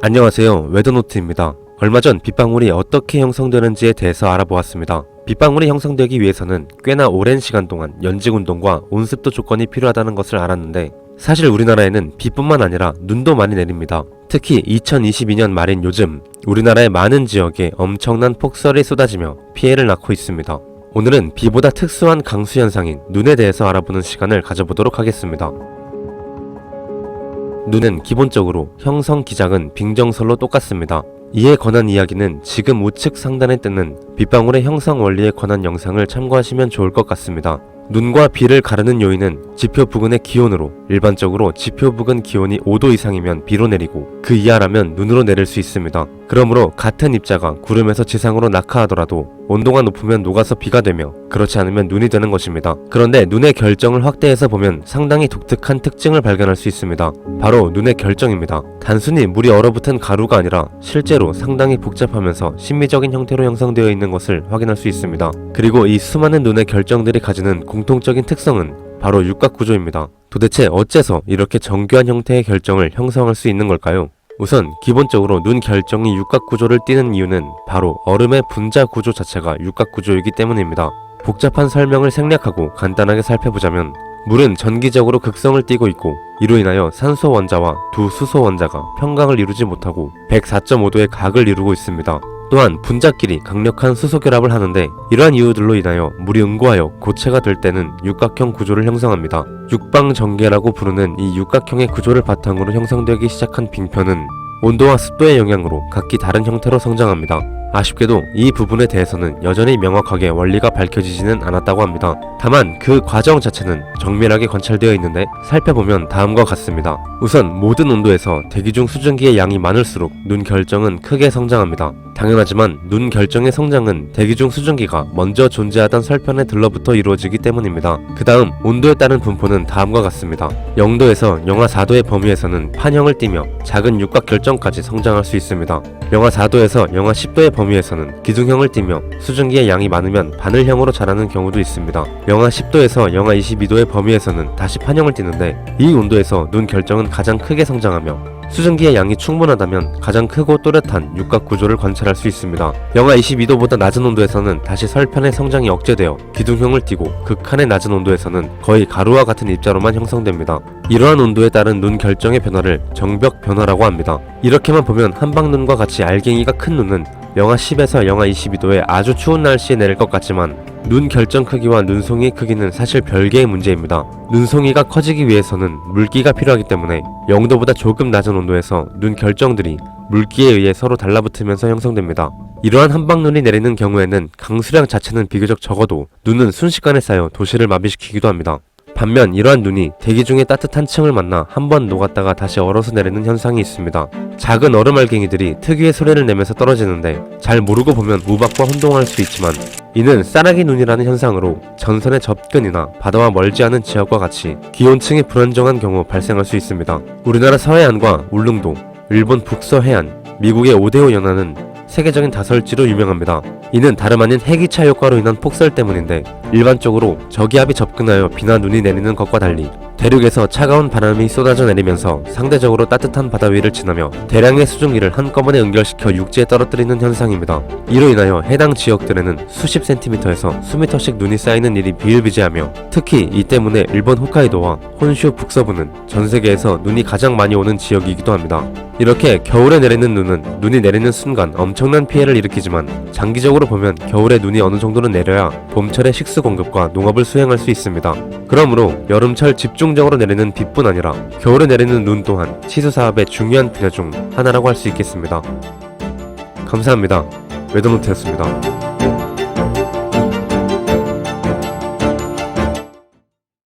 안녕하세요, 웨더노트입니다. 얼마 전 빗방울이 어떻게 형성되는지에 대해서 알아보았습니다. 빗방울이 형성되기 위해서는 꽤나 오랜 시간 동안 연직운동과 온습도 조건이 필요하다는 것을 알았는데, 사실 우리나라에는 비뿐만 아니라 눈도 많이 내립니다. 특히 2022년 말인 요즘 우리나라의 많은 지역에 엄청난 폭설이 쏟아지며 피해를 낳고 있습니다. 오늘은 비보다 특수한 강수 현상인 눈에 대해서 알아보는 시간을 가져보도록 하겠습니다. 눈은 기본적으로 형성 기작은 빙정설로 똑같습니다. 이에 관한 이야기는 지금 우측 상단에 뜨는 빗방울의 형성 원리에 관한 영상을 참고하시면 좋을 것 같습니다. 눈과 비를 가르는 요인은 지표 부근의 기온으로, 일반적으로 지표 부근 기온이 5도 이상이면 비로 내리고 그 이하라면 눈으로 내릴 수 있습니다. 그러므로 같은 입자가 구름에서 지상으로 낙하하더라도 온도가 높으면 녹아서 비가 되며 그렇지 않으면 눈이 되는 것입니다. 그런데 눈의 결정을 확대해서 보면 상당히 독특한 특징을 발견할 수 있습니다. 바로 눈의 결정입니다. 단순히 물이 얼어붙은 가루가 아니라 실제로 상당히 복잡하면서 신비적인 형태로 형성되어 있는 것을 확인할 수 있습니다. 그리고 이 수많은 눈의 결정들이 가지는 공통적인 특성은 바로 육각구조입니다. 도대체 어째서 이렇게 정교한 형태의 결정을 형성할 수 있는 걸까요? 우선 기본적으로 눈 결정이 육각구조를 띠는 이유는 바로 얼음의 분자 구조 자체가 육각구조이기 때문입니다. 복잡한 설명을 생략하고 간단하게 살펴보자면, 물은 전기적으로 극성을 띠고 있고 이로 인하여 산소 원자와 두 수소 원자가 평강을 이루지 못하고 104.5도의 각을 이루고 있습니다. 또한 분자끼리 강력한 수소 결합을 하는데, 이러한 이유들로 인하여 물이 응고하여 고체가 될 때는 육각형 구조를 형성합니다. 육방정계라고 부르는 이 육각형의 구조를 바탕으로 형성되기 시작한 빙편은 온도와 습도의 영향으로 각기 다른 형태로 성장합니다. 아쉽게도 이 부분에 대해서는 여전히 명확하게 원리가 밝혀지지는 않았다고 합니다. 다만 그 과정 자체는 정밀하게 관찰되어 있는데, 살펴보면 다음과 같습니다. 우선 모든 온도에서 대기 중 수증기의 양이 많을수록 눈 결정은 크게 성장합니다. 당연하지만 눈 결정의 성장은 대기 중 수증기가 먼저 존재하던 설편에 들러붙어 이루어지기 때문입니다. 그 다음 온도에 따른 분포는 다음과 같습니다. 0도에서 영하 4도의 범위에서는 판형을 띠며 작은 육각 결정까지 성장할 수 있습니다. 영하 4도에서 영하 10도의 범위에서는 기둥형을 띠며 수증기의 양이 많으면 바늘형으로 자라는 경우도 있습니다. 영하 10도에서 영하 22도의 범위에서는 다시 판형을 띠는데, 이 온도에서 눈 결정은 가장 크게 성장하며 수증기의 양이 충분하다면 가장 크고 또렷한 육각 구조를 관찰할 수 있습니다. 영하 22도보다 낮은 온도에서는 다시 설편의 성장이 억제되어 기둥형을 띠고, 극한의 낮은 온도에서는 거의 가루와 같은 입자로만 형성됩니다. 이러한 온도에 따른 눈 결정의 변화를 정벽 변화라고 합니다. 이렇게만 보면 한방눈과 같이 알갱이가 큰 눈은 영하 10에서 영하 22도의 아주 추운 날씨에 내릴 것 같지만, 눈 결정 크기와 눈송이의 크기는 사실 별개의 문제입니다. 눈송이가 커지기 위해서는 물기가 필요하기 때문에 0도보다 조금 낮은 온도에서 눈 결정들이 물기에 의해 서로 달라붙으면서 형성됩니다. 이러한 한방눈이 내리는 경우에는 강수량 자체는 비교적 적어도 눈은 순식간에 쌓여 도시를 마비시키기도 합니다. 반면 이러한 눈이 대기 중의 따뜻한 층을 만나 한번 녹았다가 다시 얼어서 내리는 현상이 있습니다. 작은 얼음알갱이들이 특유의 소리를 내면서 떨어지는데, 잘 모르고 보면 우박과 혼동할 수 있지만 이는 싸나기 눈이라는 현상으로 전선의 접근이나 바다와 멀지 않은 지역과 같이 기온층이 불안정한 경우 발생할 수 있습니다. 우리나라 서해안과 울릉도, 일본 북서해안, 미국의 오데오 연안은 세계적인 다설지로 유명합니다. 이는 다름 아닌 해기차 효과로 인한 폭설 때문인데, 일반적으로 저기압이 접근하여 비나 눈이 내리는 것과 달리 대륙에서 차가운 바람이 쏟아져 내리면서 상대적으로 따뜻한 바다 위를 지나며 대량의 수증기를 한꺼번에 연결시켜 육지에 떨어뜨리는 현상입니다. 이로 인하여 해당 지역들에는 수십 센티미터에서 수미터씩 눈이 쌓이는 일이 비일비재하며, 특히 이 때문에 일본 홋카이도와 혼슈 북서부는 전 세계에서 눈이 가장 많이 오는 지역이기도 합니다. 이렇게 겨울에 내리는 눈은 눈이 내리는 순간 엄청난 피해를 일으키지만, 장기적으로 보면 겨울에 눈이 어느 정도는 내려야 봄철의 식수 공급과 농업을 수행할 수 있습니다. 그러므로 여름철 집중적으로 내리는 비뿐 아니라 겨울에 내리는 눈 또한 치수사업의 중요한 분야 중 하나라고 할 수 있겠습니다. 감사합니다. 웨더노트였습니다.